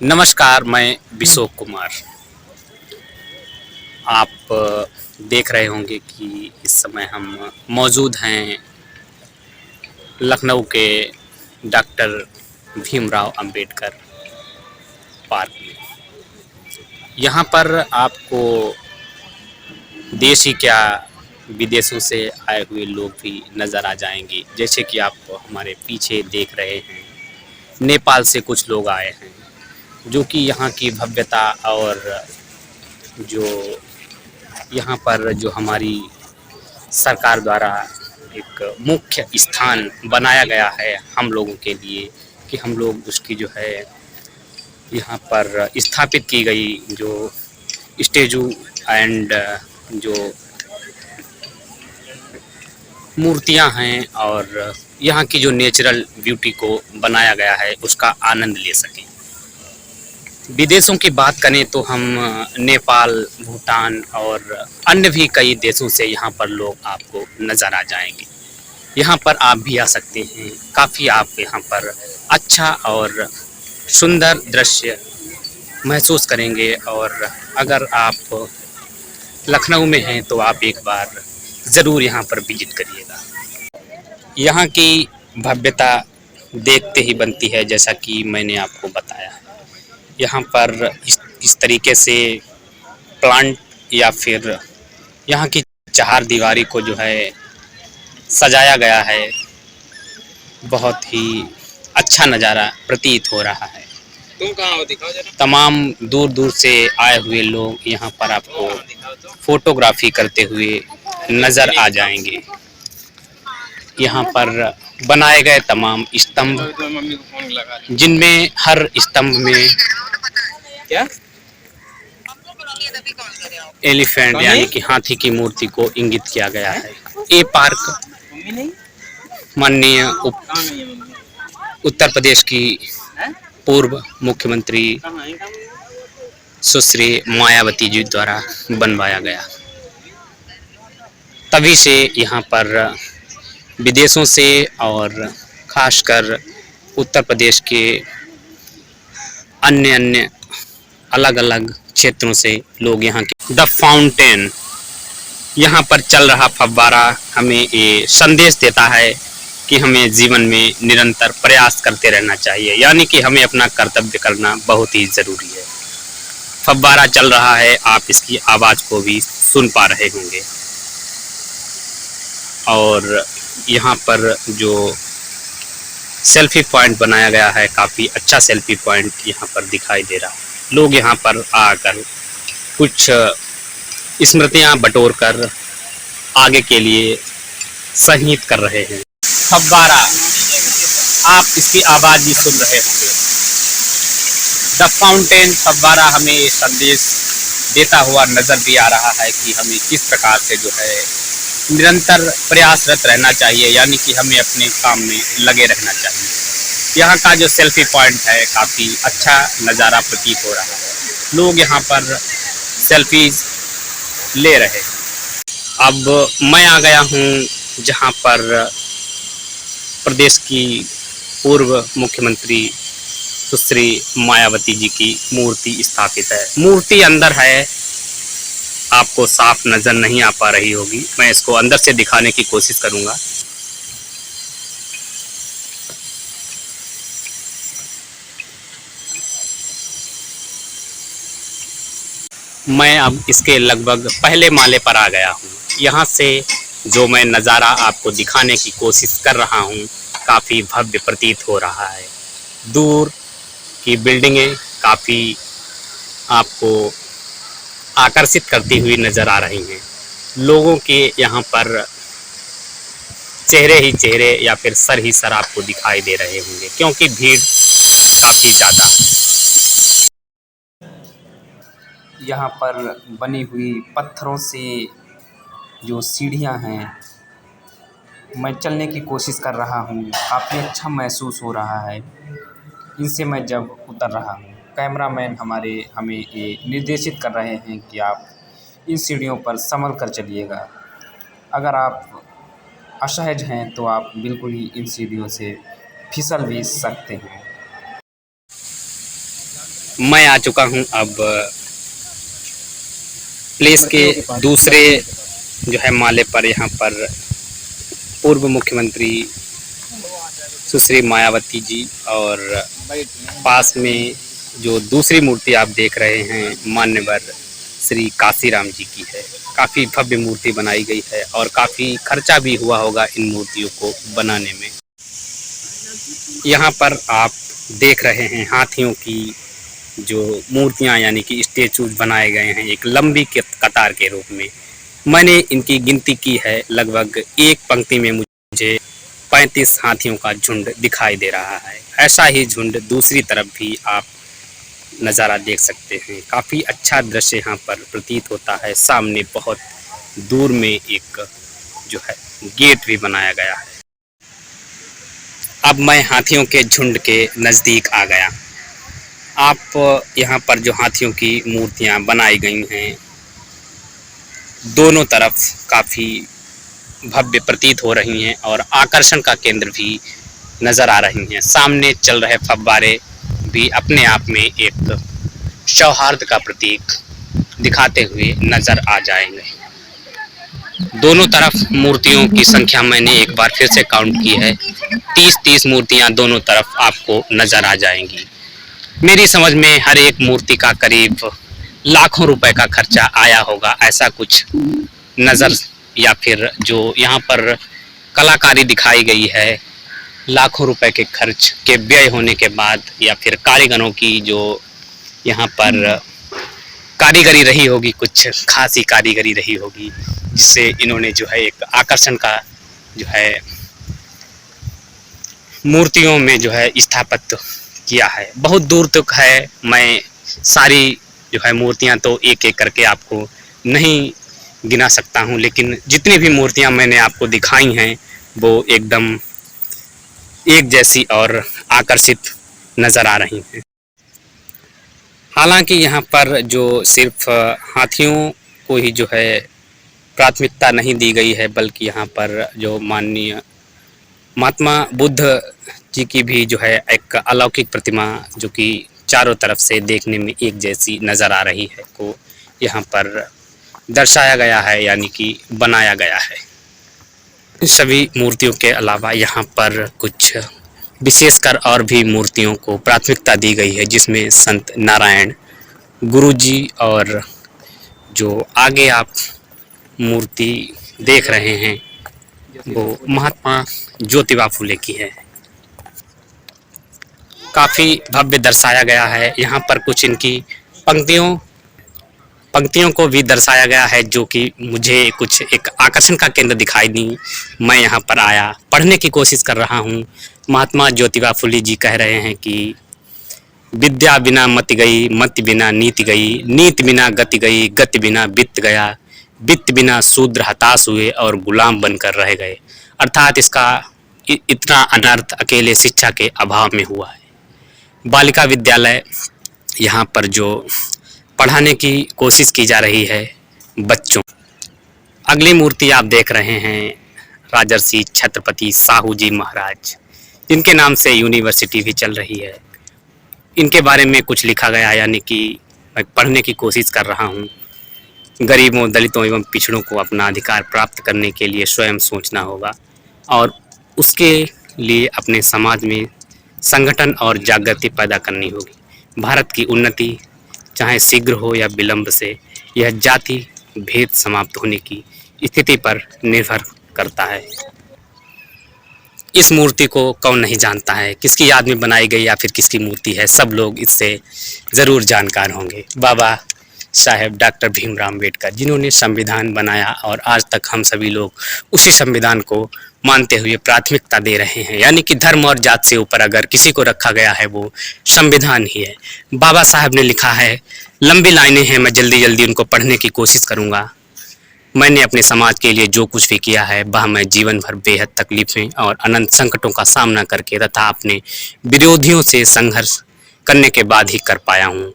नमस्कार, मैं विशोक कुमार। आप देख रहे होंगे कि इस समय हम मौजूद हैं लखनऊ के डॉक्टर भीमराव अंबेडकर पार्क में। यहाँ पर आपको देश ही क्या विदेशों से आए हुए लोग भी नज़र आ जाएंगे। जैसे कि आप हमारे पीछे देख रहे हैं, नेपाल से कुछ लोग आए हैं जो कि यहाँ की भव्यता और जो यहाँ पर जो हमारी सरकार द्वारा एक मुख्य स्थान बनाया गया है हम लोगों के लिए कि हम लोग उसकी जो है यहाँ पर स्थापित की गई जो स्टैचू एंड जो मूर्तियाँ हैं और यहाँ की जो नेचुरल ब्यूटी को बनाया गया है उसका आनंद ले सकें। विदेशों की बात करें तो हम नेपाल, भूटान और अन्य भी कई देशों से यहाँ पर लोग आपको नज़र आ जाएंगे। यहाँ पर आप भी आ सकते हैं। काफ़ी आप यहाँ पर अच्छा और सुंदर दृश्य महसूस करेंगे और अगर आप लखनऊ में हैं तो आप एक बार ज़रूर यहाँ पर विजिट करिएगा। यहाँ की भव्यता देखते ही बनती है, जैसा कि मैंने आपको बताया। यहाँ पर इस तरीके से प्लांट या फिर यहाँ की चार दीवारी को जो है सजाया गया है, बहुत ही अच्छा नज़ारा प्रतीत हो रहा है। तुम कहाँ हो, दिखाओ जरा। तमाम दूर दूर से आए हुए लोग यहाँ पर आपको फोटोग्राफी करते हुए नज़र आ जाएंगे। यहाँ पर बनाए गए तमाम स्तंभ, जिनमें हर स्तंभ में क्या एलिफेंट यानी कि हाथी की मूर्ति को इंगित किया गया है। ये पार्क माननीय उत्तर प्रदेश की पूर्व मुख्यमंत्री सुश्री मायावती जी द्वारा बनवाया गया। तभी से यहाँ पर विदेशों से और खासकर उत्तर प्रदेश के अन्य अलग अलग क्षेत्रों से लोग यहाँ के द फाउंटेन, यहाँ पर चल रहा फव्वारा हमें ये संदेश देता है कि हमें जीवन में निरंतर प्रयास करते रहना चाहिए, यानी कि हमें अपना कर्तव्य करना बहुत ही ज़रूरी है। फव्वारा चल रहा है, आप इसकी आवाज़ को भी सुन पा रहे होंगे। और यहाँ पर जो सेल्फी पॉइंट बनाया गया है, काफ़ी अच्छा सेल्फी पॉइंट यहाँ पर दिखाई दे रहा है। लोग यहाँ पर आकर कुछ स्मृतियाँ बटोर कर आगे के लिए संहित कर रहे हैं। फव्वारा, आप इसकी आवाज़ भी सुन रहे होंगे। द फाउंटेन फव्वारा हमें ये संदेश देता हुआ नज़र भी आ रहा है कि हमें किस प्रकार से जो है निरंतर प्रयासरत रहना चाहिए, यानी कि हमें अपने काम में लगे रहना चाहिए। यहाँ का जो सेल्फी पॉइंट है, काफ़ी अच्छा नज़ारा प्रतीत हो रहा है। लोग यहाँ पर सेल्फीज ले रहे हैं। अब मैं आ गया हूँ जहाँ पर प्रदेश की पूर्व मुख्यमंत्री सुश्री मायावती जी की मूर्ति स्थापित है। मूर्ति अंदर है, आपको साफ नज़र नहीं आ पा रही होगी। मैं इसको अंदर से दिखाने की कोशिश करूँगा। मैं अब इसके लगभग पहले माले पर आ गया हूँ। यहाँ से जो मैं नज़ारा आपको दिखाने की कोशिश कर रहा हूँ, काफ़ी भव्य प्रतीत हो रहा है। दूर की बिल्डिंगें काफ़ी आपको आकर्षित करती हुई नज़र आ रही हैं। लोगों के यहाँ पर चेहरे ही चेहरे या फिर सर ही सर आपको दिखाई दे रहे होंगे, क्योंकि भीड़ काफ़ी ज़्यादा है। यहाँ पर बनी हुई पत्थरों से जो सीढ़ियाँ हैं, मैं चलने की कोशिश कर रहा हूँ। काफ़ी अच्छा महसूस हो रहा है इनसे मैं जब उतर रहा हूँ। कैमरामैन हमें ये निर्देशित कर रहे हैं कि आप इन सीढ़ियों पर संभल कर चलिएगा। अगर आप असहज हैं तो आप बिल्कुल ही इन सीढ़ियों से फिसल भी सकते हैं। मैं आ चुका हूं अब प्लेस के दूसरे जो है माले पर। यहाँ पर पूर्व मुख्यमंत्री सुश्री मायावती जी और पास में जो दूसरी मूर्ति आप देख रहे हैं मान्यवर श्री काशीराम जी की है। काफ़ी भव्य मूर्ति बनाई गई है और काफ़ी खर्चा भी हुआ होगा इन मूर्तियों को बनाने में। यहाँ पर आप देख रहे हैं हाथियों की जो मूर्तियाँ यानी कि स्टेचूज बनाए गए हैं एक लंबी कतार के रूप में। मैंने इनकी गिनती की है, लगभग एक पंक्ति में मुझे 35 हाथियों का झुंड दिखाई दे रहा है। ऐसा ही झुंड दूसरी तरफ भी आप नज़ारा देख सकते हैं। काफ़ी अच्छा दृश्य यहाँ पर प्रतीत होता है। सामने बहुत दूर में एक जो है गेट भी बनाया गया है। अब मैं हाथियों के झुंड के नज़दीक आ गया। आप यहाँ पर जो हाथियों की मूर्तियाँ बनाई गई हैं दोनों तरफ काफ़ी भव्य प्रतीत हो रही हैं और आकर्षण का केंद्र भी नज़र आ रही हैं। सामने चल रहे फव्वारे भी अपने आप में एक सौहार्द का प्रतीक दिखाते हुए नज़र आ जाएंगे। दोनों तरफ मूर्तियों की संख्या मैंने एक बार फिर से काउंट की है। 30 मूर्तियां दोनों तरफ आपको नज़र आ जाएंगी। मेरी समझ में हर एक मूर्ति का करीब लाखों रुपए का खर्चा आया होगा, ऐसा कुछ नज़र या फिर जो यहाँ पर कलाकारी दिखाई गई है लाखों रुपए के खर्च के व्यय होने के बाद या फिर कारीगरों की जो यहाँ पर कारीगरी रही होगी, कुछ खासी कारीगरी रही होगी जिससे इन्होंने जो है एक आकर्षण का जो है मूर्तियों में जो है स्थापित किया है। बहुत दूर तक है। मैं सारी जो है मूर्तियां तो एक एक करके आपको नहीं गिना सकता हूं, लेकिन जितनी भी मूर्तियां मैंने आपको दिखाई हैं वो एकदम एक जैसी और आकर्षित नज़र आ रही हैं। हालांकि यहाँ पर जो सिर्फ हाथियों को ही जो है प्राथमिकता नहीं दी गई है, बल्कि यहाँ पर जो माननीय महात्मा बुद्ध जी की भी जो है एक अलौकिक प्रतिमा जो कि चारों तरफ से देखने में एक जैसी नज़र आ रही है को यहाँ पर दर्शाया गया है यानी कि बनाया गया है। सभी मूर्तियों के अलावा यहाँ पर कुछ विशेषकर और भी मूर्तियों को प्राथमिकता दी गई है, जिसमें संत नारायण गुरुजी और जो आगे आप मूर्ति देख रहे हैं वो महात्मा ज्योतिबा फुले की है। काफ़ी भव्य दर्शाया गया है। यहाँ पर कुछ इनकी पंक्तियों को भी दर्शाया गया है जो कि मुझे कुछ एक आकर्षण का केंद्र दिखाई दी। मैं यहाँ पर आया, पढ़ने की कोशिश कर रहा हूँ। महात्मा ज्योतिबा फुले जी कह रहे हैं कि विद्या बिना मति गई, मति बिना नीति गई, नीति बिना गति गई, गति बिना वित्त गया, वित्त बिना शूद्र हताश हुए और गुलाम बनकर रह गए। अर्थात इसका इतना अनर्थ अकेले शिक्षा के अभाव में हुआ है। बालिका विद्यालय यहाँ पर जो पढ़ाने की कोशिश की जा रही है बच्चों। अगली मूर्ति आप देख रहे हैं राजर्षि छत्रपति साहू जी महाराज, जिनके नाम से यूनिवर्सिटी भी चल रही है। इनके बारे में कुछ लिखा गया, यानी कि मैं पढ़ने की कोशिश कर रहा हूँ। गरीबों, दलितों एवं पिछड़ों को अपना अधिकार प्राप्त करने के लिए स्वयं सोचना होगा और उसके लिए अपने समाज में संगठन और जागृति पैदा करनी होगी। भारत की उन्नति चाहे शीघ्र हो या विलंब से, यह जाति भेद समाप्त होने की स्थिति पर निर्भर करता है। इस मूर्ति को कौन नहीं जानता है, किसकी याद में बनाई गई या फिर किसकी मूर्ति है, सब लोग इससे ज़रूर जानकार होंगे। बाबा साहेब डॉक्टर भीमराव अम्बेडकर, जिन्होंने संविधान बनाया और आज तक हम सभी लोग उसी संविधान को मानते हुए प्राथमिकता दे रहे हैं। यानी कि धर्म और जात से ऊपर अगर किसी को रखा गया है वो संविधान ही है। बाबा साहब ने लिखा है, लंबी लाइनें हैं, मैं जल्दी जल्दी उनको पढ़ने की कोशिश करूँगा। मैंने अपने समाज के लिए जो कुछ भी किया है वह मैं जीवन भर बेहद तकलीफ़ें और अनंत संकटों का सामना करके तथा अपने विरोधियों से संघर्ष करने के बाद ही कर पाया हूँ।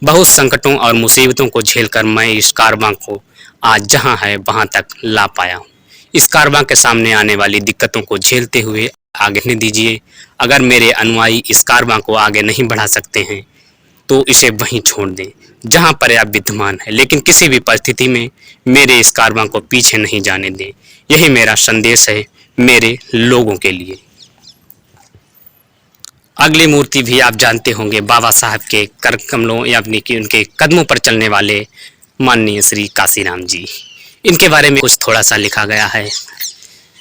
बहुत संकटों और मुसीबतों को झेलकर मैं इस कारवां को आज जहाँ है वहाँ तक ला पाया हूँ। इस कारवां के सामने आने वाली दिक्कतों को झेलते हुए आगे नहीं दीजिए। अगर मेरे अनुयायी इस कारवां को आगे नहीं बढ़ा सकते हैं तो इसे वहीं छोड़ दें जहां पर्याप्त विद्यमान है, लेकिन किसी भी परिस्थिति में मेरे इस कारवां को पीछे नहीं जाने दें। यही मेरा संदेश है मेरे लोगों के लिए। अगली मूर्ति भी आप जानते होंगे, बाबा साहब के कर कमलों यानी कि उनके कदमों पर चलने वाले माननीय श्री काशीराम जी। इनके बारे में कुछ थोड़ा सा लिखा गया है।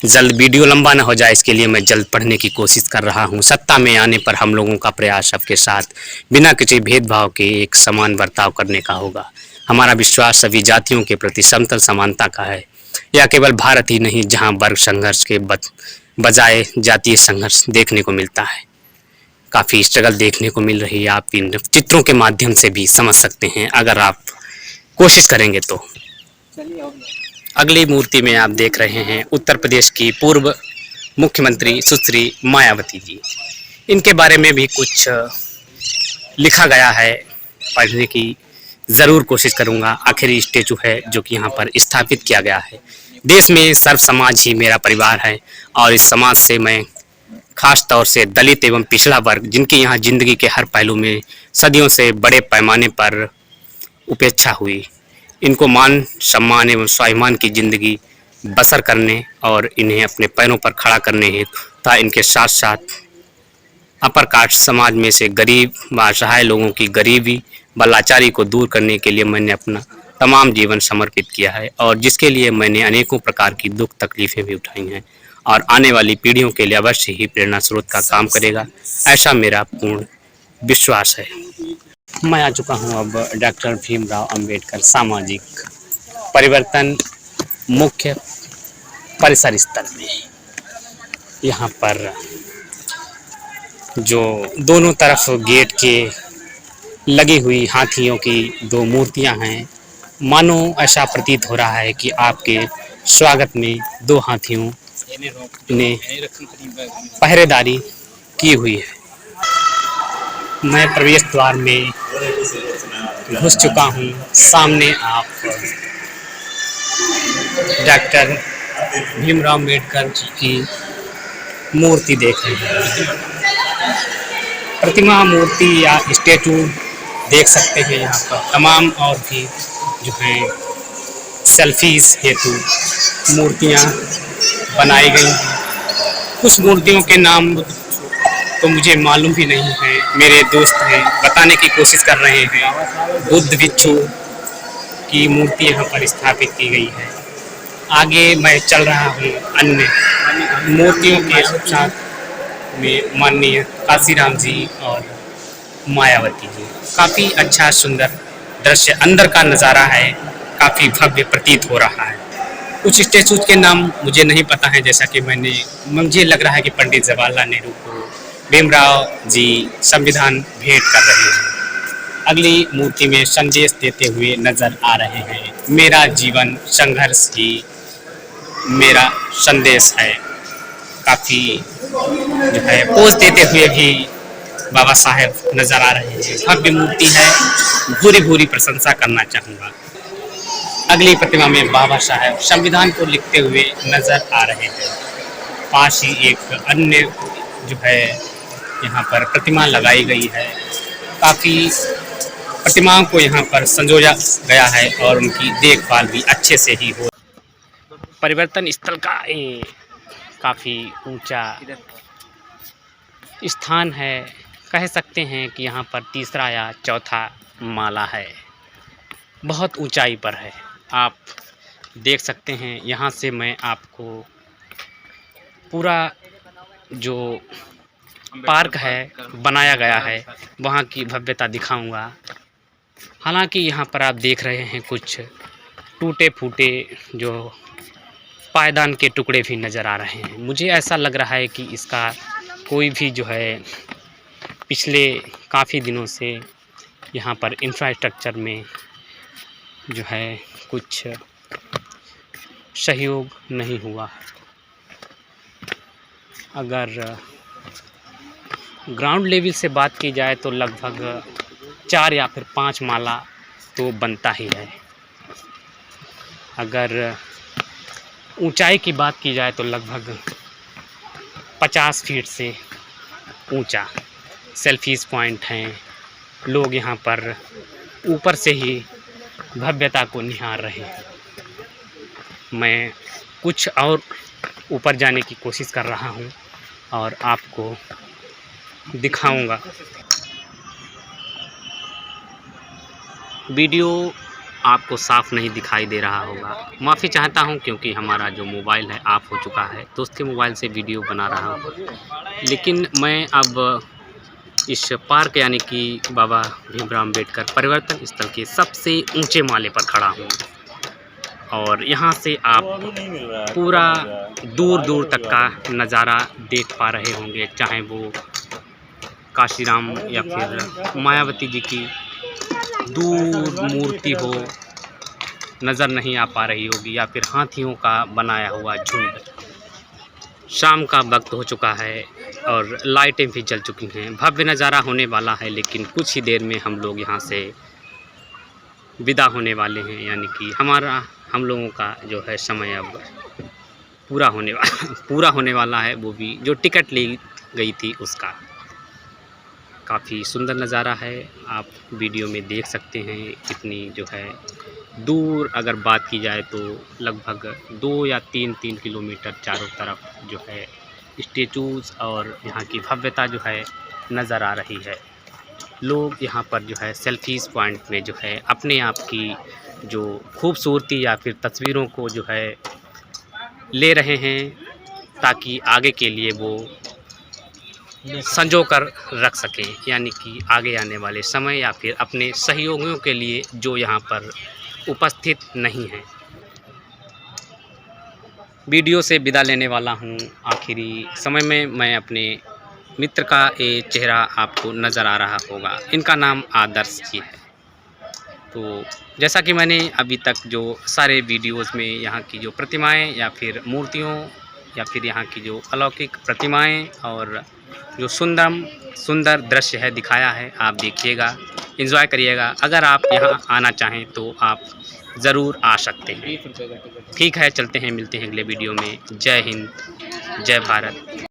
जल्द वीडियो लंबा ना हो जाए इसके लिए मैं जल्द पढ़ने की कोशिश कर रहा हूँ। सत्ता में आने पर हम लोगों का प्रयास सबके साथ बिना किसी भेदभाव के एक समान बर्ताव करने का होगा। हमारा विश्वास सभी जातियों के प्रति समतल समानता का है। यह केवल भारत ही नहीं जहाँ वर्ग संघर्ष के बजाय जातीय संघर्ष देखने को मिलता है। काफ़ी स्ट्रगल देखने को मिल रही है, आप इन चित्रों के माध्यम से भी समझ सकते हैं अगर आप कोशिश करेंगे तो। अगली मूर्ति में आप देख रहे हैं उत्तर प्रदेश की पूर्व मुख्यमंत्री सुश्री मायावती जी। इनके बारे में भी कुछ लिखा गया है, पढ़ने की ज़रूर कोशिश करूंगा। आखिरी स्टैचू है जो कि यहाँ पर स्थापित किया गया है। देश में सर्व समाज ही मेरा परिवार है और इस समाज से मैं खास तौर से दलित एवं पिछड़ा वर्ग, जिनकी यहाँ जिंदगी के हर पहलू में सदियों से बड़े पैमाने पर उपेक्षा हुई, इनको मान सम्मान एवं स्वाभिमान की ज़िंदगी बसर करने और इन्हें अपने पैरों पर खड़ा करने हेतु तथा इनके साथ साथ अपर कास्ट समाज में से गरीब व असहाय लोगों की गरीबी व लाचारी को दूर करने के लिए मैंने अपना तमाम जीवन समर्पित किया है और जिसके लिए मैंने अनेकों प्रकार की दुख तकलीफ़ें भी उठाई हैं और आने वाली पीढ़ियों के लिए अवश्य ही प्रेरणा स्रोत का काम करेगा, ऐसा मेरा पूर्ण विश्वास है। मैं आ चुका हूं अब डॉक्टर भीमराव अंबेडकर सामाजिक परिवर्तन मुख्य परिसर स्थल में। यहाँ पर जो दोनों तरफ गेट के लगी हुई हाथियों की दो मूर्तियां हैं, मानो ऐसा प्रतीत हो रहा है कि आपके स्वागत में दो हाथियों ने पहरेदारी की हुई है। मैं प्रवेश द्वार में घुस चुका हूँ। सामने आप डॉक्टर भीमराव अंबेडकर जी की मूर्ति देख रहे हैं। प्रतिमा मूर्ति या स्टैचू देख सकते हैं। यहाँ पर तमाम और भी जो हैं सेल्फीज हेतु मूर्तियाँ बनाई गई हैं। कुछ मूर्तियों के नाम तो मुझे मालूम भी नहीं है, मेरे दोस्त हैं बताने की कोशिश कर रहे हैं। बुद्ध भिक्षु की मूर्ति यहाँ पर स्थापित की गई है। आगे मैं चल रहा हूँ अन्य मूर्तियों के साथ में माननीय काशीराम जी और मायावती जी। काफ़ी अच्छा सुंदर दृश्य अंदर का नज़ारा है, काफ़ी भव्य प्रतीत हो रहा है। कुछ स्टैचूज के नाम मुझे नहीं पता है, जैसा कि मुझे लग रहा है कि पंडित जवाहरलाल नेहरू को भीमराव जी संविधान भेंट कर रहे हैं। अगली मूर्ति में संदेश देते हुए नजर आ रहे हैं, मेरा जीवन संघर्ष ही मेरा संदेश है। काफ़ी जो है पोज देते हुए भी बाबा साहेब नजर आ रहे हैं। भव्य मूर्ति है, भूरी भूरी प्रशंसा करना चाहूँगा। अगली प्रतिमा में बाबा साहेब संविधान को लिखते हुए नजर आ रहे हैं। पास ही एक अन्य जो है यहाँ पर प्रतिमा लगाई गई है। काफ़ी प्रतिमाओं को यहाँ पर संजोया गया है और उनकी देखभाल भी अच्छे से ही हो। परिवर्तन स्थल का ये काफ़ी ऊंचा स्थान है, कह सकते हैं कि यहाँ पर तीसरा या चौथा माला है, बहुत ऊंचाई पर है। आप देख सकते हैं, यहाँ से मैं आपको पूरा जो पार्क है बनाया गया है वहाँ की भव्यता दिखाऊंगा। हालांकि यहाँ पर आप देख रहे हैं कुछ टूटे फूटे जो पायदान के टुकड़े भी नज़र आ रहे हैं। मुझे ऐसा लग रहा है कि इसका कोई भी जो है पिछले काफ़ी दिनों से यहाँ पर इंफ्रास्ट्रक्चर में जो है कुछ सहयोग नहीं हुआ। अगर ग्राउंड लेवल से बात की जाए तो लगभग 4 या फिर 5 माला तो बनता ही है। अगर ऊंचाई की बात की जाए तो लगभग 50 फीट से ऊंचा सेल्फीज पॉइंट हैं, लोग यहाँ पर ऊपर से ही भव्यता को निहार रहे हैं। मैं कुछ और ऊपर जाने की कोशिश कर रहा हूँ और आपको दिखाऊंगा। वीडियो आपको साफ़ नहीं दिखाई दे रहा होगा, माफ़ी चाहता हूँ क्योंकि हमारा जो मोबाइल है ऑफ हो चुका है, दोस्त के मोबाइल से वीडियो बना रहा हूँ। लेकिन मैं अब इस पार्क यानी कि बाबा भीमराव अम्बेडकर परिवर्तन स्थल के सबसे ऊंचे माले पर खड़ा हूँ और यहाँ से आप पूरा दूर दूर तक का नज़ारा देख पा रहे होंगे, चाहे वो काशीराम या फिर मायावती जी की दूर मूर्ति हो, नज़र नहीं आ पा रही होगी, या फिर हाथियों का बनाया हुआ झुंड। शाम का वक्त हो चुका है और लाइटें भी जल चुकी हैं। भव्य नज़ारा होने वाला है, लेकिन कुछ ही देर में हम लोग यहाँ से विदा होने वाले हैं, यानी कि हम लोगों का जो है समय अब पूरा होने वाला है, वो भी जो टिकट ली गई थी उसका। काफ़ी सुंदर नज़ारा है, आप वीडियो में देख सकते हैं। कितनी जो है दूर अगर बात की जाए तो लगभग 2 या 3 किलोमीटर चारों तरफ जो है स्टेचूज़ और यहाँ की भव्यता जो है नज़र आ रही है। लोग यहाँ पर जो है सेल्फीज़ पॉइंट में जो है अपने आप की जो खूबसूरती या फिर तस्वीरों को जो है ले रहे हैं, ताकि आगे के लिए वो संजो कर रख सकें, यानी कि आगे आने वाले समय या फिर अपने सहयोगियों के लिए जो यहाँ पर उपस्थित नहीं हैं। वीडियो से विदा लेने वाला हूँ। आखिरी समय में मैं अपने मित्र का ये चेहरा आपको नज़र आ रहा होगा, इनका नाम आदर्श जी है। तो जैसा कि मैंने अभी तक जो सारे वीडियोस में यहाँ की जो प्रतिमाएं या फिर मूर्तियों या फिर यहाँ की जो अलौकिक प्रतिमाएं और जो सुंदर दृश्य है दिखाया है, आप देखिएगा, एंजॉय करिएगा। अगर आप यहाँ आना चाहें तो आप ज़रूर आ सकते हैं। ठीक है, चलते हैं, मिलते हैं अगले वीडियो में। जय हिंद, जय भारत।